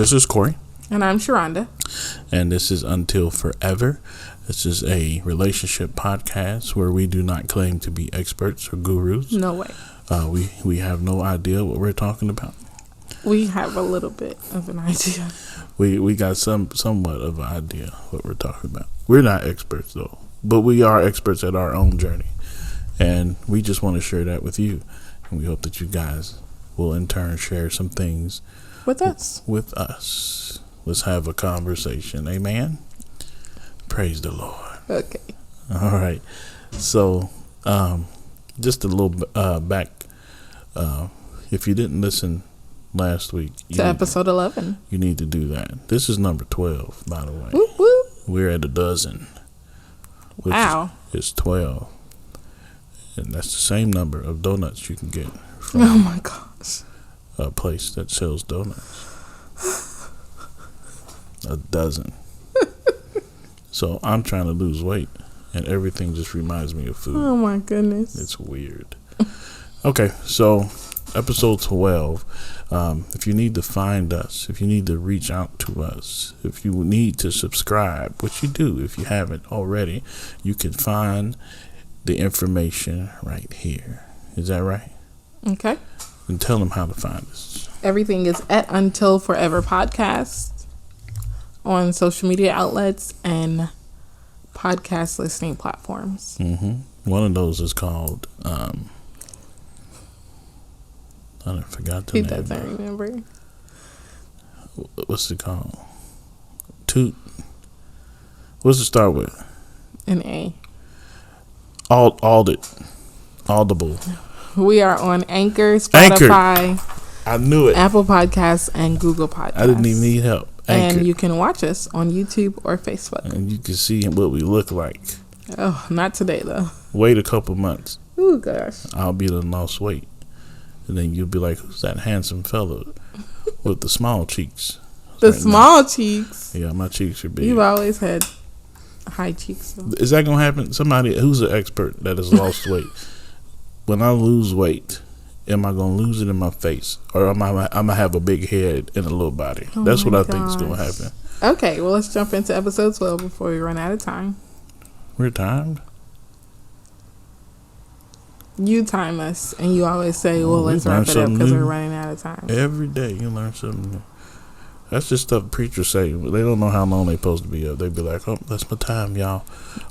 This is Corey. And I'm Sharonda. And this is Until Forever. This is a relationship podcast where we do not claim to be experts or gurus. No way. We have no idea what we're talking about. We have a little bit of an idea. We got somewhat of an idea what we're talking about. We're not experts though, but we are experts at our own journey. And we just want to share that with you. And we hope that you guys will in turn share some things with us. Let's have a conversation. Amen. Praise the Lord. Okay. All right. So, just a little back. If you didn't listen last week to episode 11, you need to do that. This is number 12, by the way. Whoop, whoop. We're at a dozen. Which is 12. And that's the same number of donuts you can get from oh my gosh, a place that sells donuts. A dozen. So I'm trying to lose weight, and everything just reminds me of food. Oh my goodness. It's weird. Okay, so episode 12. If you need to find us, if you need to reach out to us, if you need to subscribe, which you do if you haven't already, you can find the information right here. Is that right? Okay. And tell them how to find us. Everything is at Until Forever Podcast on social media outlets and podcast listening platforms. Mm-hmm. One of those is called, I forgot the name. He doesn't remember. What's it called? What's it start with? An A. Audible. We are on Anchor, Spotify. I knew it. Apple Podcasts and Google Podcasts. I didn't even need help. Anchor. And you can watch us on YouTube or Facebook. And you can see what we look like. Oh, not today though. Wait a couple months. Oh gosh. I'll be the lost weight. And then you'll be like, who's that handsome fellow with the small cheeks? The small cheeks? Yeah, my cheeks are big. You've always had high cheeks. Though. Is that going to happen? Somebody who's an expert that has lost weight. When I lose weight, am I going to lose it in my face? Or am I going to have a big head and a little body? Oh, that's what I think is going to happen. Okay, well, let's jump into episode 12 before we run out of time. We're timed? You time us, and you always say, well, let's wrap it up because we're running out of time. Every day you learn something new. That's just stuff preachers say. They don't know how long they're supposed to be up. They be like, oh, that's my time, y'all.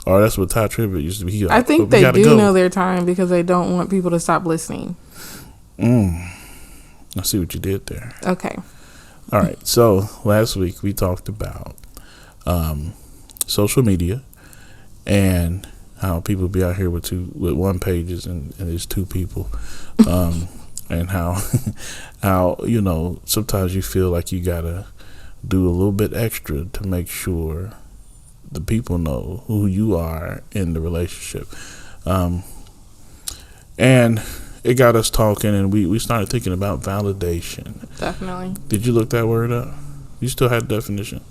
Or that's what Ty Tribbett used to be. I think they do know their time because they don't want people to stop listening. I see what you did there. Okay. All right. So last week we talked about social media and how people be out here with one pages and it's two people. And how sometimes you feel like you gotta do a little bit extra to make sure the people know who you are in the relationship. And it got us talking, and we started thinking about validation. Definitely. Did you look that word up? You still had definition?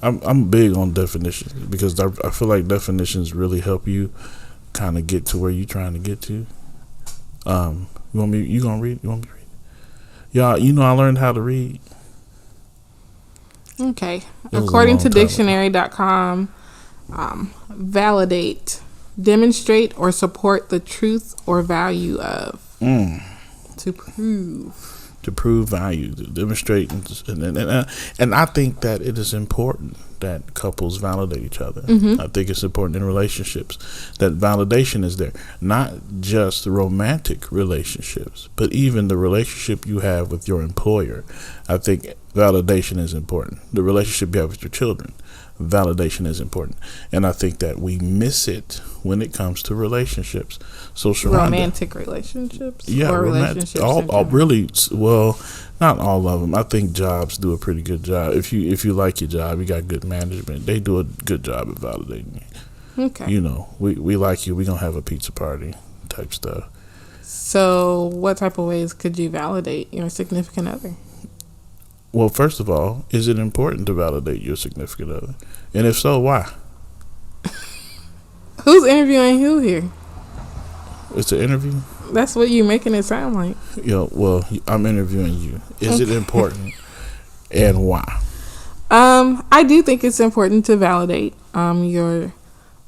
I'm big on definitions because I feel like definitions really help you kind of get to where you're trying to get to. You want me to read? Y'all, I learned how to read. Okay. According to dictionary.com, validate, demonstrate or support the truth or value of. To prove value, to demonstrate, and I think that it is important that couples validate each other. I think it's important in relationships that validation is there, not just romantic relationships, but even the relationship you have with your employer. I think validation is important. The relationship you have with your children, validation is important, and I think that we miss it when it comes to relationships. So Sharonda, romantic relationships, yeah, or relationships, all really. Well, not all of them. I think jobs do a pretty good job. If you like your job, you got good management. They do a good job of validating you. Okay. We like you. We gonna have a pizza party type stuff. So, what type of ways could you validate your significant other? Well, first of all, is it important to validate your significant other? And if so, why? Who's interviewing who here? It's an interview? That's what you're making it sound like. Well, I'm interviewing you. Is it important and why? I do think it's important to validate your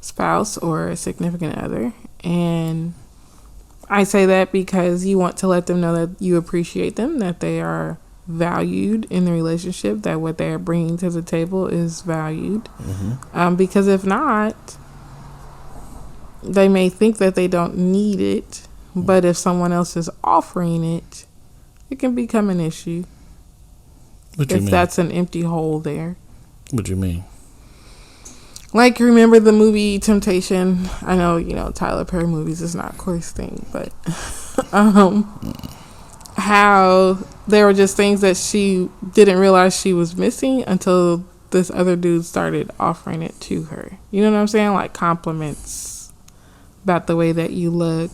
spouse or significant other, and I say that because you want to let them know that you appreciate them, that they are valued in the relationship, that what they are bringing to the table is valued. Because if not, they may think that they don't need it, but if someone else is offering it, it can become an issue. What you if mean? That's an empty hole there. What you mean? Like, remember the movie Temptation? I know, Tyler Perry movies is not Corey's thing, but how there were just things that she didn't realize she was missing until this other dude started offering it to her. You know what I'm saying? Like compliments about the way that you look,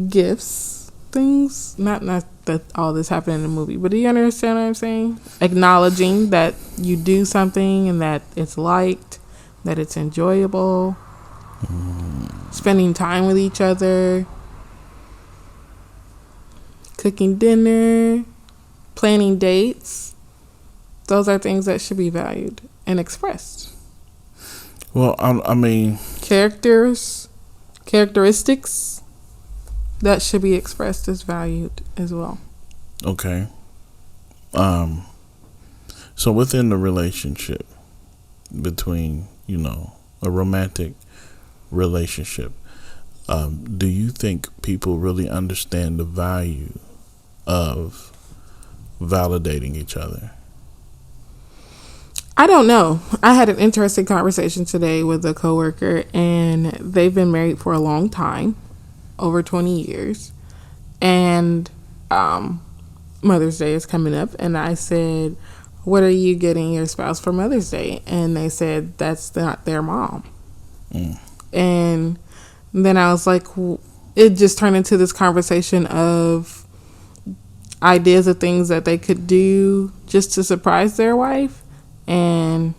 gifts, things. Not that all this happened in the movie, but do you understand what I'm saying? Acknowledging that you do something and that it's liked, that it's enjoyable, spending time with each other, cooking dinner, planning dates. Those are things that should be valued and expressed. Well, I mean, characteristics that should be expressed as valued as well. Okay. So within the relationship between, a romantic relationship, do you think people really understand the value of validating each other? I don't know. I had an interesting conversation today with a coworker, and they've been married for a long time, over 20 years. And Mother's Day is coming up, and I said, "What are you getting your spouse for Mother's Day?" And they said, "That's not their mom." And then I was like, it just turned into this conversation of ideas of things that they could do just to surprise their wife. And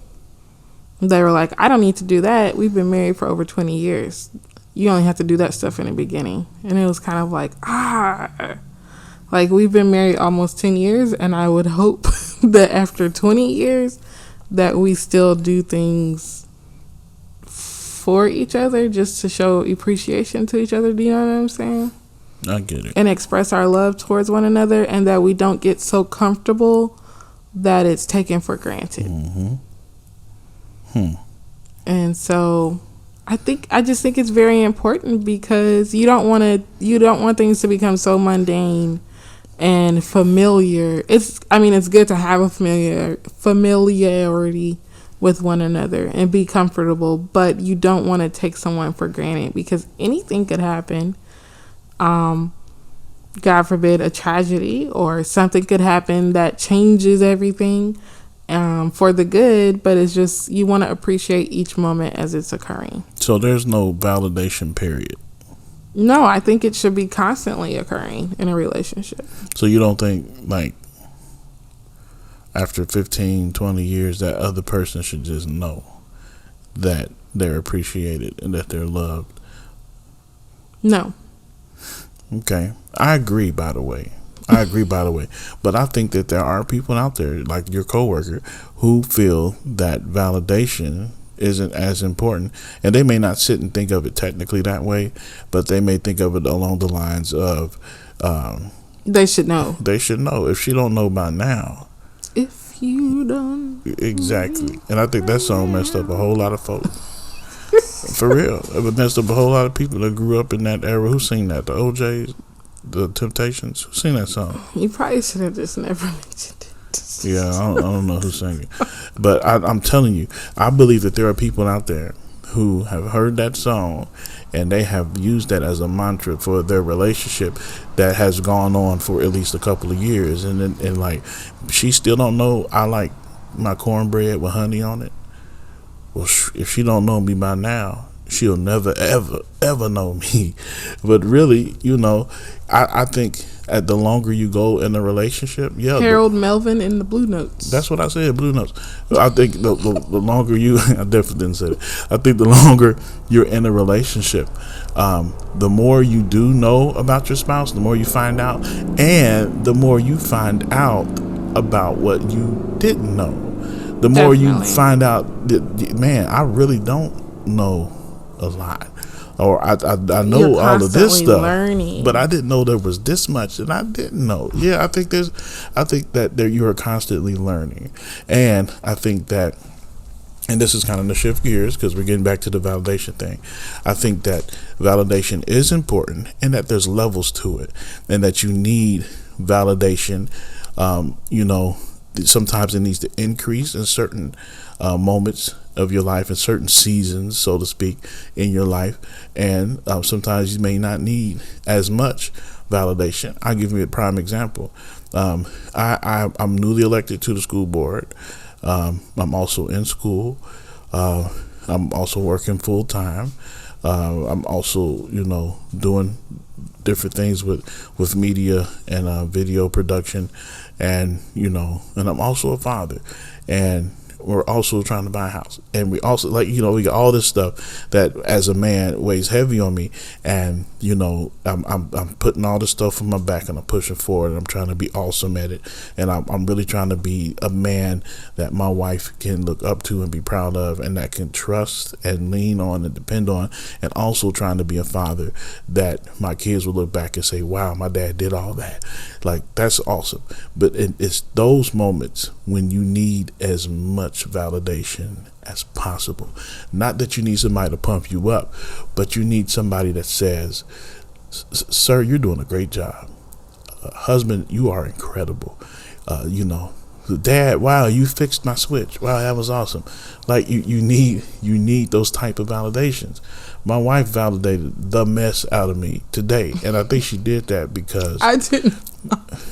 they were like, "I don't need to do that. We've been married for over 20 years. You only have to do that stuff in the beginning." And it was kind of like, like we've been married almost 10 years. And I would hope that after 20 years that we still do things for each other just to show appreciation to each other. Do you know what I'm saying? I get it. And express our love towards one another, and that we don't get so comfortable that it's taken for granted. And so I just think it's very important, because you don't want things to become so mundane and familiar. It's good to have a familiarity with one another and be comfortable, but you don't want to take someone for granted, because anything could happen. God forbid, a tragedy or something could happen that changes everything for the good, but it's just, you want to appreciate each moment as it's occurring. So there's no validation period? No, I think it should be constantly occurring in a relationship. So you don't think, like, after 15, 20 years, that other person should just know that they're appreciated and that they're loved? No. Okay. I agree, by the way. But I think that there are people out there, like your coworker, who feel that validation isn't as important. And they may not sit and think of it technically that way, but they may think of it along the lines of they should know. They should know. If she don't know by now. If you don't. Exactly. And I think that song messed up a whole lot of folks. For real. It messed up a whole lot of people that grew up in that era. Who sing that? The OJs? The Temptations? Who sing that song? You probably should have just never mentioned it. Yeah, I don't know who sang it. But I'm telling you, I believe that there are people out there who have heard that song and they have used that as a mantra for their relationship that has gone on for at least a couple of years. And like, she still don't know I like my cornbread with honey on it. Well, if she don't know me by now, she'll never ever know me. But really, I think at the longer you go in a relationship, Harold Melvin in the Blue Notes. That's what I said, Blue Notes. I think the longer you, I definitely didn't say it. I think the longer you're in a relationship, the more you do know about your spouse, the more you find out, and the more you find out about what you didn't know. The more you find out that, man, I really don't know a lot. Or I know all of this stuff, learning. But I didn't know there was this much that I didn't know. Yeah, I think that you are constantly learning, and I think that, and this is kind of to shift gears because we're getting back to the validation thing. I think that validation is important, and that there's levels to it, and that you need validation. Sometimes it needs to increase in certain moments of your life, in certain seasons, so to speak, in your life, and sometimes you may not need as much validation. I'll give you a prime example. I'm newly elected to the school board. I'm also in school. I'm also working full time. I'm also, doing different things with media and video production, and I'm also a father, and we're also trying to buy a house, and we also we got all this stuff that as a man weighs heavy on me, and I'm putting all this stuff on my back and I'm pushing forward, and I'm trying to be awesome at it, and I'm really trying to be a man that my wife can look up to and be proud of, and that can trust and lean on and depend on, and also trying to be a father that my kids will look back and say, wow, my dad did all that. Like, that's awesome. But it's those moments when you need as much validation as possible. Not that you need somebody to pump you up, but you need somebody that says, sir, you're doing a great job. Husband, you are incredible. Dad, wow, you fixed my switch. Wow, that was awesome. Like, you need those type of validations. My wife validated the mess out of me today, and I think she did that because I didn't.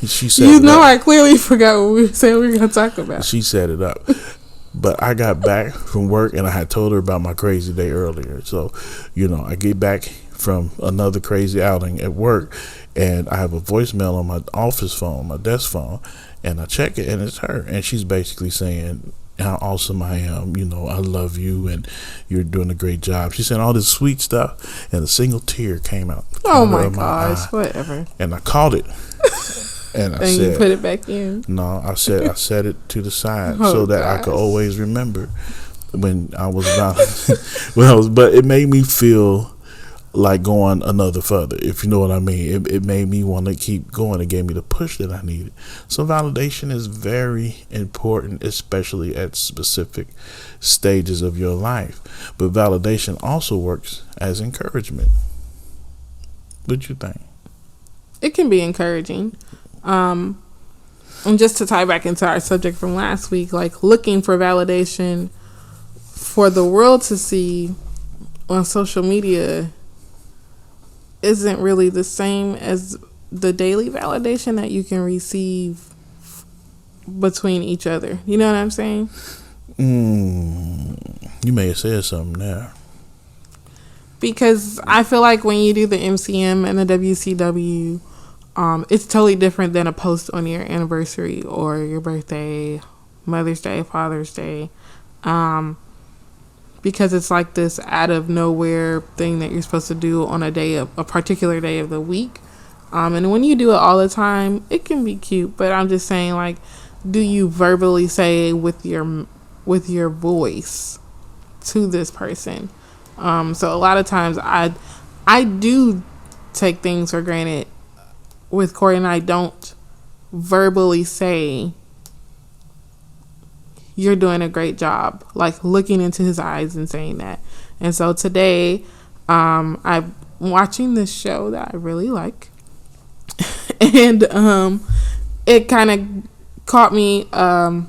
She said, I clearly forgot what we said we were going to talk about. She set it up. But I got back from work, and I had told her about my crazy day earlier. So, I get back from another crazy outing at work, and I have a voicemail on my office phone, my desk phone, and I check it, and it's her. And she's basically saying how awesome I am. I love you, and you're doing a great job. She said all this sweet stuff, and a single tear came out. Oh, my gosh, whatever. And I caught it. And I said, you put it back in? No, I set it to the side so that I could always remember when I was about but it made me feel like going another further, if you know what I mean. It made me want to keep going. It gave me the push that I needed. So validation is very important, especially at specific stages of your life. But validation also works as encouragement. What you think? It can be encouraging. And just to tie back into our subject from last week, like looking for validation for the world to see on social media isn't really the same as the daily validation that you can receive between each other. You know what I'm saying? You may have said something there. Because I feel like when you do the MCM and the WCW, it's totally different than a post on your anniversary or your birthday, Mother's Day, Father's Day. Because it's like this out of nowhere thing that you're supposed to do on a particular day of the week. And when you do it all the time, it can be cute. But I'm just saying, like, do you verbally say with your voice to this person? So a lot of times I do take things for granted with Corey, and I don't verbally say, you're doing a great job, like looking into his eyes and saying that. And so today, I'm watching this show that I really like, and it kind of caught me a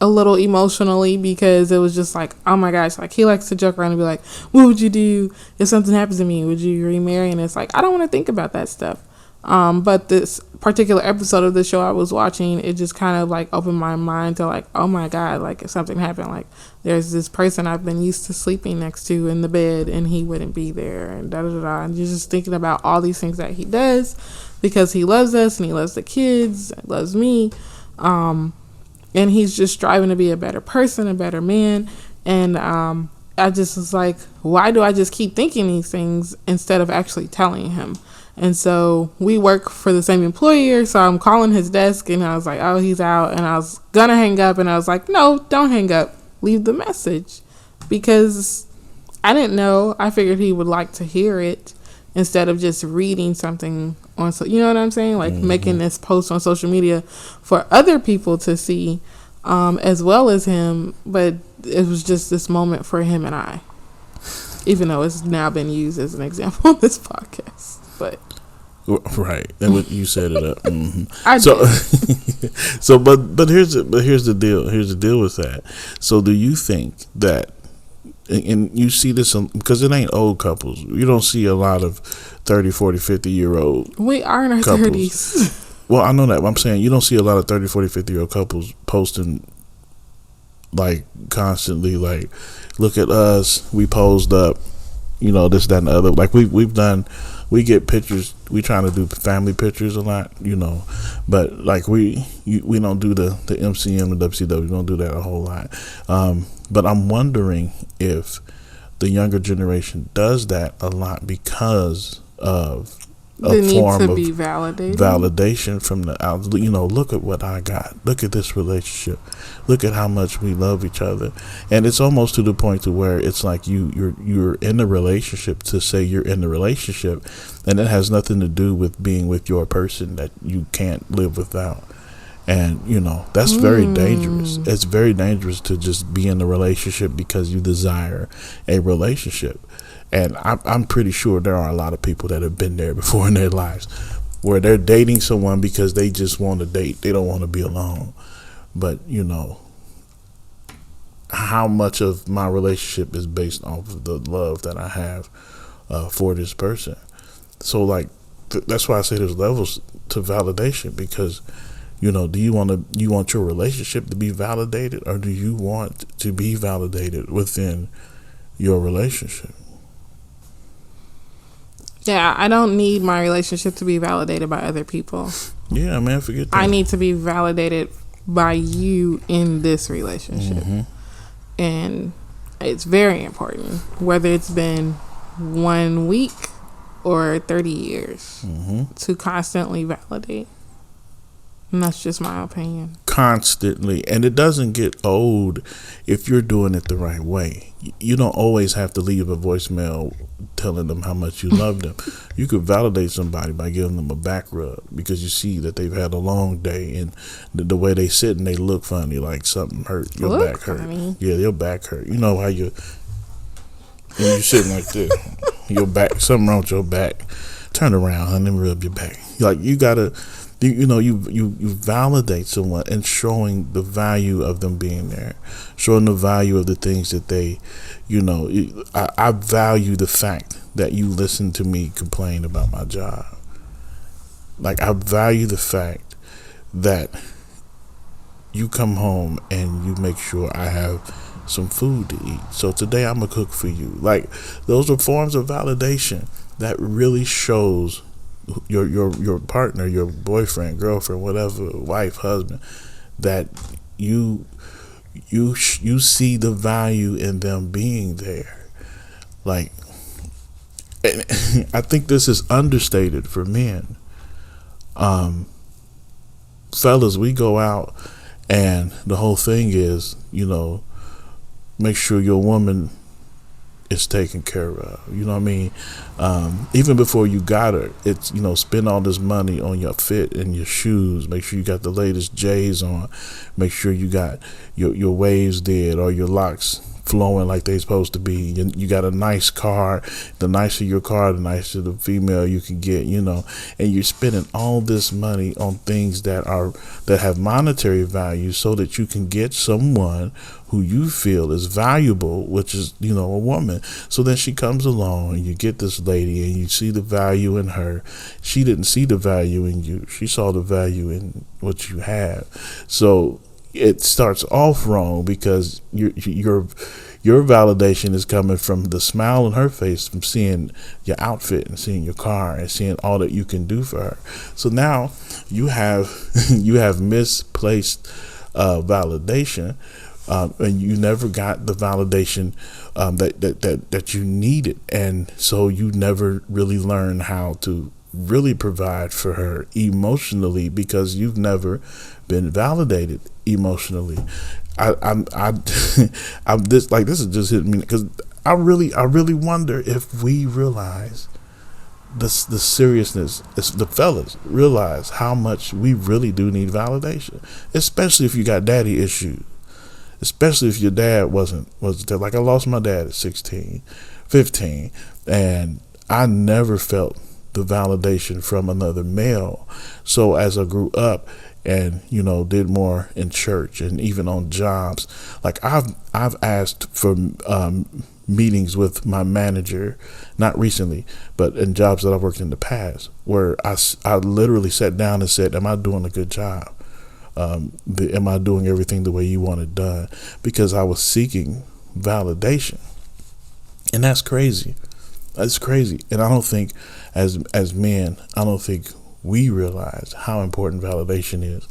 little emotionally, because it was just like, oh my gosh, like he likes to joke around and be like, what would you do if something happens to me? Would you remarry? And it's like, I don't want to think about that stuff. But this particular episode of the show I was watching, it just kind of like opened my mind to like, oh my God, like if something happened, like there's this person I've been used to sleeping next to in the bed and he wouldn't be there, and da da da da. And you're just thinking about all these things that he does because he loves us and he loves the kids, loves me, and he's just striving to be a better person, a better man. And I just was like, why do I just keep thinking these things instead of actually telling him? And so we work for the same employer, so I'm calling his desk, and I was like, oh, he's out. And I was gonna hang up, and I was like, no, don't hang up, leave the message, because I didn't know. I figured he would like to hear it instead of just reading something on, so you know what I'm saying, like making this post on social media for other people to see, as well as him. But it was just this moment for him and I, even though it's now been used as an example on this podcast. But right, and what you set it up. I so, did. so, but here's the deal. Here's the deal with that. So, do you think that, and you see this because it ain't old couples. You don't see a lot of 30, 40, 50-year-old. We are in our couples. 30s. Well, I know that, but I'm saying you don't see a lot of 30, 40, 50-year-old couples posting like constantly, like, look at us, we posed up, you know, this, that, and the other. Like we've done. We get pictures. We trying to do family pictures a lot, you know, but like we don't do the MCM, the WCW. We don't do that a whole lot. But I'm wondering if the younger generation does that a lot because of a form of be validated. Validation from the out. You know, look at what I got. Look at this relationship. Look at how much we love each other. And it's almost to the point to where it's like you're in a relationship to say you're in the relationship, and it has nothing to do with being with your person that you can't live without. And you know, that's very dangerous. It's very dangerous to just be in a relationship because you desire a relationship. And I'm pretty sure there are a lot of people that have been there before in their lives where they're dating someone because they just want to date. They don't want to be alone. But, you know, how much of my relationship is based off of the love that I have for this person? So, like, that's why I say there's levels to validation, because, you know, do you want your relationship to be validated, or do you want to be validated within your relationship? Yeah, I don't need my relationship to be validated by other people. Yeah, man, forget that. I need to be validated by you in this relationship. And it's very important, whether it's been 1 week or 30 years, to constantly validate. And that's just my opinion. Constantly. And it doesn't get old if you're doing it the right way. You don't always have to leave a voicemail telling them how much you love them. You could validate somebody by giving them a back rub, because you see that they've had a long day, and the way they sit and they look funny, like something hurt. Your back hurt. Funny. Yeah, your back hurt. You know how you're sitting like this. Your back, something wrong with your back. Turn around, honey, and rub your back. Like, you gotta, you validate someone and showing the value of them being there, showing the value of the things that they, you know, I value the fact that you listen to me complain about my job. Like, I value the fact that you come home and you make sure I have some food to eat. So today I'm gonna cook for you. Like, those are forms of validation that really shows your partner, your boyfriend, girlfriend, whatever, wife, husband, that you see the value in them being there. Like, I think this is understated for men. Fellas, we go out and the whole thing is, you know, make sure your woman is taken care of. You know what I mean? Even before you got her, it's, you know, spend all this money on your fit and your shoes. Make sure you got the latest J's on. Make sure you got your waves did or your locks flowing like they're supposed to be. You got a nice car. The nicer your car, the nicer the female you can get, and you're spending all this money on things that have monetary value so that you can get someone who you feel is valuable, which is, a woman. So then she comes along and you get this lady and you see the value in her. She didn't see the value in you. She saw the value in what you have. So it starts off wrong because your validation is coming from the smile on her face, from seeing your outfit and seeing your car and seeing all that you can do for her. So now you have misplaced validation, and you never got the validation that you needed, and so you never really learned how to really provide for her emotionally because you've never been validated emotionally. I'm this is just hitting me because I really wonder if we realize the seriousness. The fellas realize how much we really do need validation, especially if you got daddy issues, especially if your dad wasn't there. Like I lost my dad at 16, 15, and I never felt the validation from another male. So as I grew up and did more in church and even on jobs, like I've asked for meetings with my manager, not recently, but in jobs that I've worked in the past, where I literally sat down and said, am I doing a good job? Am I doing everything the way you want it done? Because I was seeking validation, and that's crazy. That's crazy. And I don't think as men, I don't think we realize how important validation is.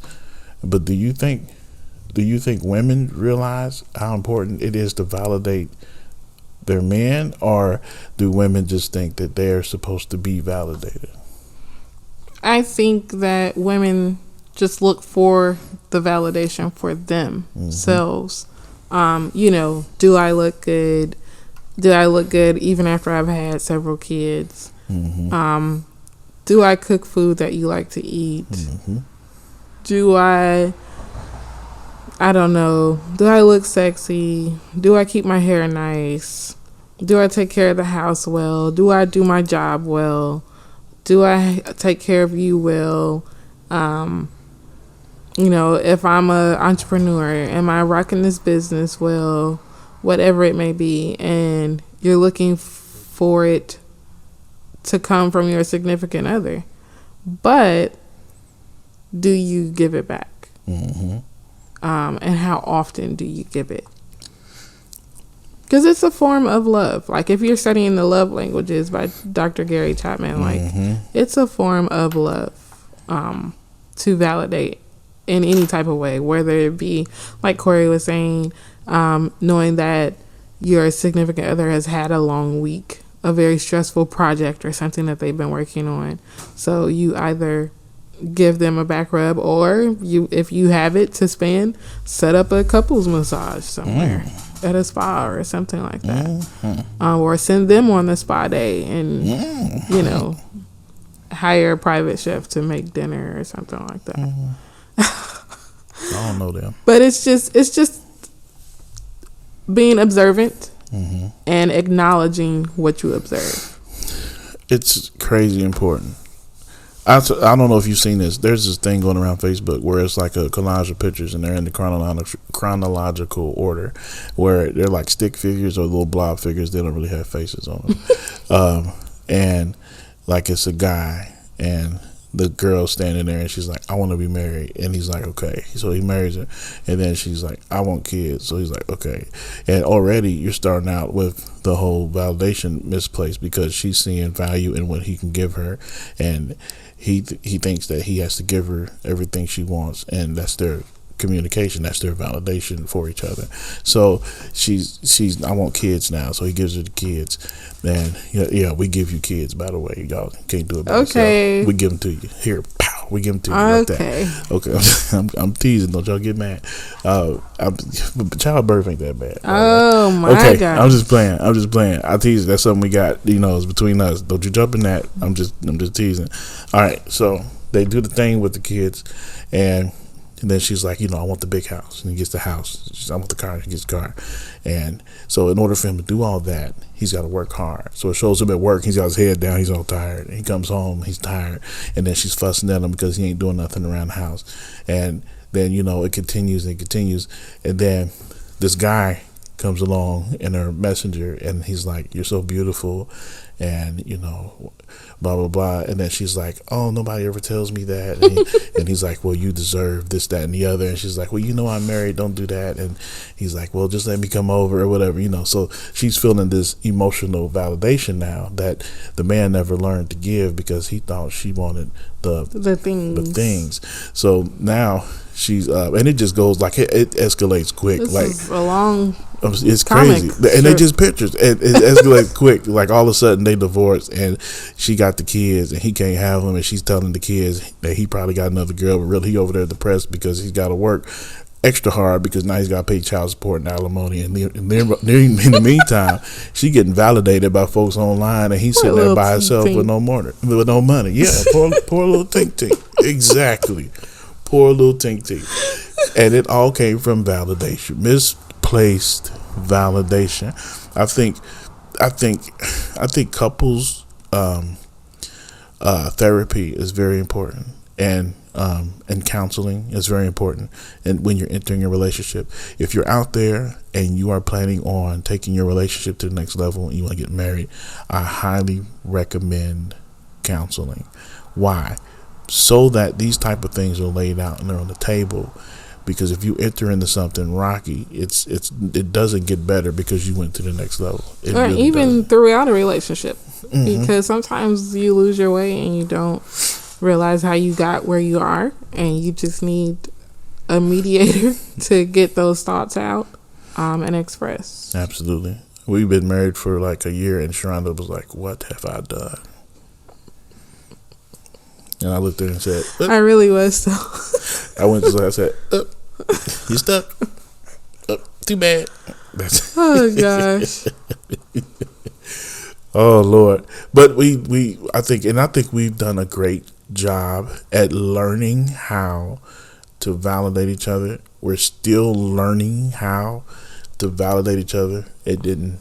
But do you think women realize how important it is to validate their men, or do women just think that they're supposed to be validated? I think that women just look for the validation for themselves. Do I look good? Do I look good even after I've had several kids? Mm-hmm. Do I cook food that you like to eat? Mm-hmm. Do I don't know. Do I look sexy? Do I keep my hair nice? Do I take care of the house well? Do I do my job well? Do I take care of you well? If I'm an entrepreneur, am I rocking this business well? Whatever it may be, and you're looking for it to come from your significant other, but do you give it back? Mm-hmm. And how often do you give it? Because it's a form of love. Like if you're studying the love languages by Dr. Gary Chapman, it's a form of love to validate in any type of way, whether it be like Corey was saying, knowing that your significant other has had a long week, a very stressful project or something that they've been working on. So you either give them a back rub, or if you have it to spend, set up a couples massage somewhere at a spa or something like that. Or send them on the spa day and, hire a private chef to make dinner or something like that. I don't know them. But it's just being observant and acknowledging what you observe. It's crazy important. I don't know if you've seen this. There's this thing going around Facebook where it's like a collage of pictures, and they're in the chronological order, where they're like stick figures or little blob figures. They don't really have faces on them. And like it's a guy, and the girl's standing there, and she's like, I want to be married. And he's like, okay. So he marries her. And then she's like, I want kids. So he's like, okay. And already you're starting out with the whole validation misplaced, because she's seeing value in what he can give her. And he thinks that he has to give her everything she wants. And that's their communication. That's their validation for each other. So she's I want kids now. So he gives her the kids. And yeah, we give you kids, by the way. Y'all can't do it by yourself. We give them to you. Here, pow, we give them to you. Okay. Like that. Okay. I'm teasing. Don't y'all get mad. Childbirth ain't that bad. Oh my God. I'm just playing. I tease. That's something we got. It's between us. Don't you jump in that. I'm just teasing. All right. So they do the thing with the kids, and And then she's like, I want the big house. And he gets the house. She's, I want the car. He gets the car. And so in order for him to do all that, he's got to work hard. So it shows him at work. He's got his head down. He's all tired. And he comes home. He's tired. And then she's fussing at him because he ain't doing nothing around the house. And then, it continues and continues. And then this guy comes along in her messenger, and he's like, you're so beautiful, and blah blah blah. And then she's like, oh, nobody ever tells me that. And he's like, well, you deserve this, that, and the other. And she's like, well, I'm married, don't do that. And he's like, well, just let me come over or whatever. So she's feeling this emotional validation now that the man never learned to give, because he thought she wanted the things. So now she's and it just goes like it escalates quick. This like is a long. It's crazy, and they just pictures. It escalates quick. Like all of a sudden they divorce, and she got the kids, and he can't have them, and she's telling the kids that he probably got another girl, but really he over there depressed because he's got to work extra hard because now he's got to pay child support and alimony. And then in the meantime, she getting validated by folks online, and he's sitting there by himself with no money. Yeah, poor little Tink Tink. Exactly, poor little Tink Tink. And it all came from validation, misplaced validation. I think couples therapy is very important, and counseling is very important. And when you're entering a relationship, if you're out there and you are planning on taking your relationship to the next level and you want to get married, I highly recommend counseling. Why? So that these type of things are laid out and they're on the table. Because if you enter into something rocky, it doesn't get better because you went to the next level. It or really even doesn't. Throughout a relationship, Mm-hmm. because sometimes you lose your way and you don't realize how you got where you are, and you just need a mediator to get those thoughts out and express. Absolutely. We've been married for like a year, and Sharonda was like, "What have I done?" And I looked at her and said, I really was though. I went to her, I said, you stuck? Too bad. Oh gosh. Oh Lord. But I think we've done a great job at learning how to validate each other. We're still learning how to validate each other. It didn't,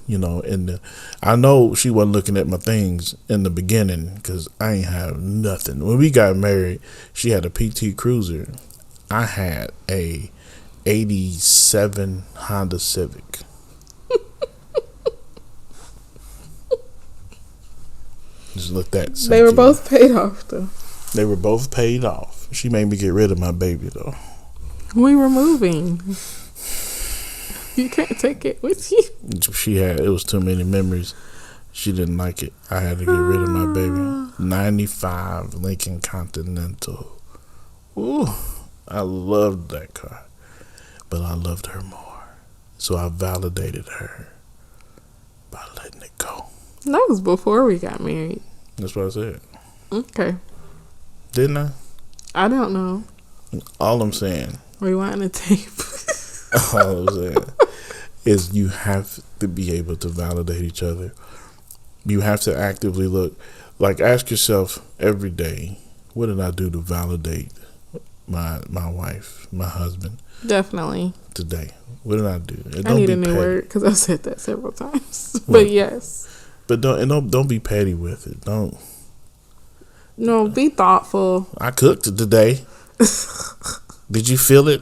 I know she wasn't looking at my things in the beginning because I ain't have nothing. When we got married, she had a PT Cruiser. I had a 87 Honda Civic. Just look that. They were both paid off though. They were both paid off. She made me get rid of my baby though. We were moving. You can't take it with you. It was too many memories. She didn't like it. I had to get rid of my baby. 95 Lincoln Continental. Ooh, I loved that car. But I loved her more. So I validated her by letting it go. That was before we got married. That's what I said. Okay. Didn't I? I don't know. All I'm saying. Rewind the tape. All I'm saying is you have to be able to validate each other. You have to actively look. Like, ask yourself every day, what did I do to validate my wife, my husband? Definitely. Today. What did I do? And I need a new word because I've said that several times. But yes. But don't be petty with it. Don't. No, be thoughtful. I cooked it today. Did you feel it?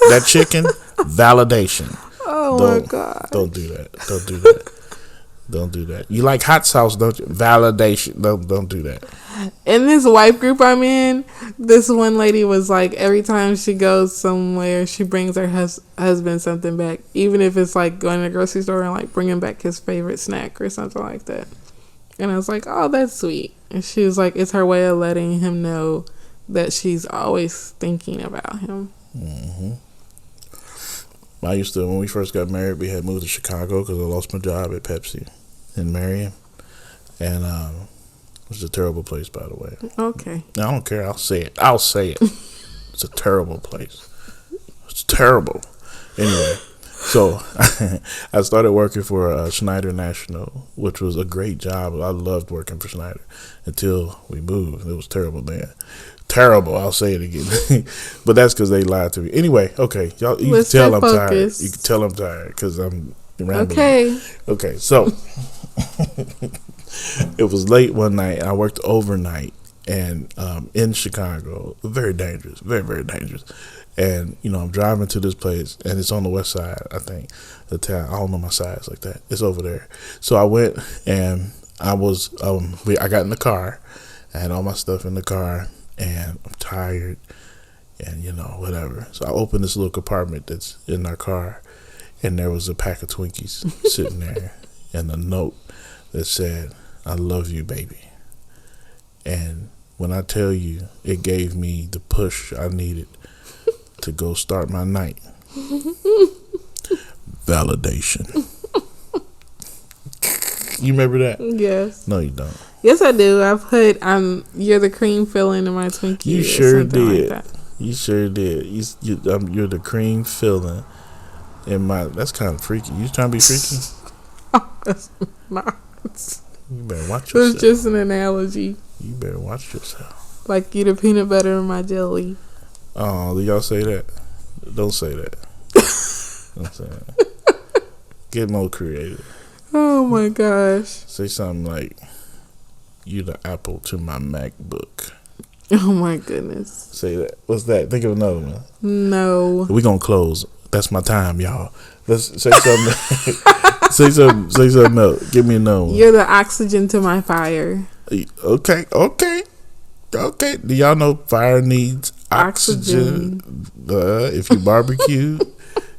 That chicken? Validation. Oh my God. Don't do that. Don't do that. Don't do that. You like hot sauce, don't you? Validation. Don't do that. In this wife group I'm in, this one lady was like, every time she goes somewhere, she brings her husband something back, even if it's like going to the grocery store and like bringing back his favorite snack or something like that. And I was like, oh, that's sweet. And she was like, it's her way of letting him know that she's always thinking about him. Mm-hmm. When we first got married, we had moved to Chicago because I lost my job at Pepsi in Marion. And it was a terrible place, by the way. Okay. I don't care. I'll say it. It's a terrible place. It's terrible. Anyway, So I started working for Schneider National, which was a great job. I loved working for Schneider until we moved. It was terrible then. Terrible. I'll say it again. But that's because they lied to me. Anyway, okay. Y'all, you can tell I'm tired. You can tell I'm tired because I'm rambling. Okay, so it was late one night. I worked overnight and in Chicago. Very dangerous. Very, very dangerous. And, I'm driving to this place, and it's on the west side, I think, the town. I don't know my sides like that. It's over there. So I went, and I got in the car. I had all my stuff in the car, and I'm tired, and, whatever. So I opened this little compartment that's in our car, and there was a pack of Twinkies sitting there, and a note that said, "I love you, baby." And when I tell you, it gave me the push I needed to go start my night. Validation. You remember that? Yes. No, you don't. Yes, I do. I put "you're the cream filling" in my Twinkie. You sure did. Like you sure did. You're the cream filling in my. That's kind of freaky. You trying to be freaky? Oh, that's not. You better watch yourself. It's just an analogy. You better watch yourself. Like you the peanut butter in my jelly. Oh, do y'all say that? Don't say that. Don't say that. Get more creative. Oh my gosh. Say something like, "You the apple to my MacBook." Oh my goodness. Say that. What's that? Think of another one. No. We're gonna close. That's my time, y'all. Let's say something. Say something else. Give me another one. "You're the oxygen to my fire." Okay. Do y'all know fire needs oxygen? If you barbecue,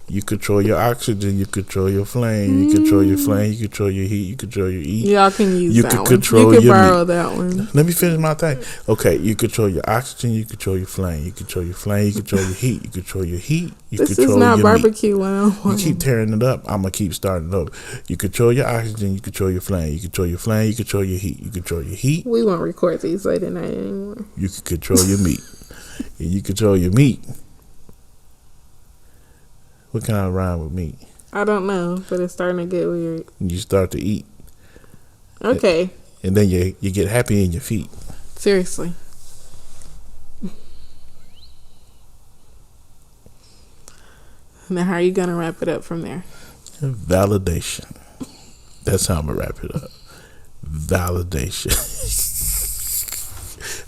you control your oxygen, you control your flame, you control your flame, you control your heat, you control your heat. Y'all can use you that can one. Control you can your borrow meat. that one. Let me finish my thing. Okay, you control your oxygen, you control your flame, you control your flame, you control your heat, you control your heat, you this control is not your barbecue meat. 101. You keep tearing it up, I'm gonna keep starting it over. You control your oxygen, you control your flame, you control your flame, you control your heat, you control your heat. We won't record these late at night anymore. You can control your meat. And you control your meat. What kind of rhyme with meat? I don't know, but it's starting to get weird. You start to eat. Okay. And then you get happy in your feet. Seriously. Now, how are you going to wrap it up from there? Validation. That's how I'm going to wrap it up. Validation.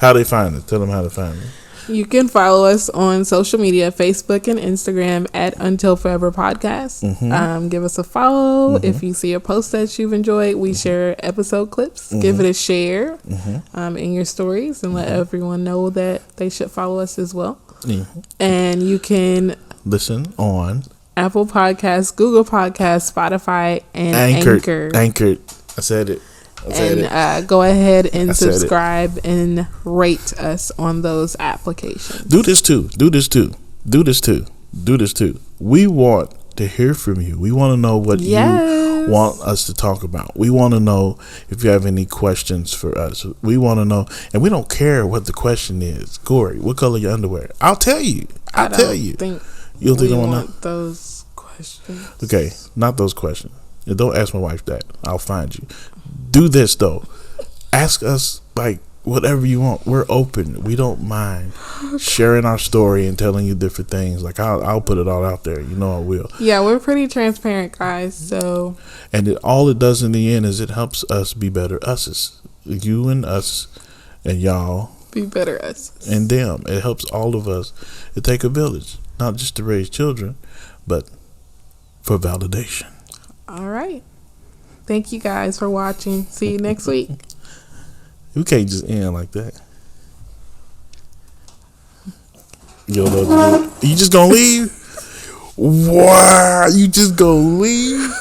How they find it? Tell them how to find it. You can follow us on social media, Facebook and Instagram at Until Forever Podcast. Mm-hmm. Give us a follow. Mm-hmm. If you see a post that you've enjoyed, we share episode clips. Mm-hmm. Give it a share in your stories and let everyone know that they should follow us as well. Mm-hmm. And you can listen on Apple Podcasts, Google Podcasts, Spotify, and Anchor. Anchored. I said it. And go ahead and subscribe and rate us on those applications. Do this too. We want to hear from you. We want to know what you want us to talk about. We want to know if you have any questions for us. We want to know, and we don't care what the question is. Corey, what color your underwear? I'll tell you. I don't think you don't think we I want those questions. Okay, not those questions. Don't ask my wife that. I'll find you. Do this though. Ask us like whatever you want. We're open. We don't mind sharing our story and telling you different things. Like I'll put it all out there. You know I will. Yeah, we're pretty transparent guys. So. And all it does in the end is it helps us be better us's. You and us and y'all. Be better us. And them. It helps all of us. It take a village, not just to raise children, but for validation. All right. Thank you guys for watching. See you next week. We can't just end like that. You just gonna leave? Wow, you just gonna leave?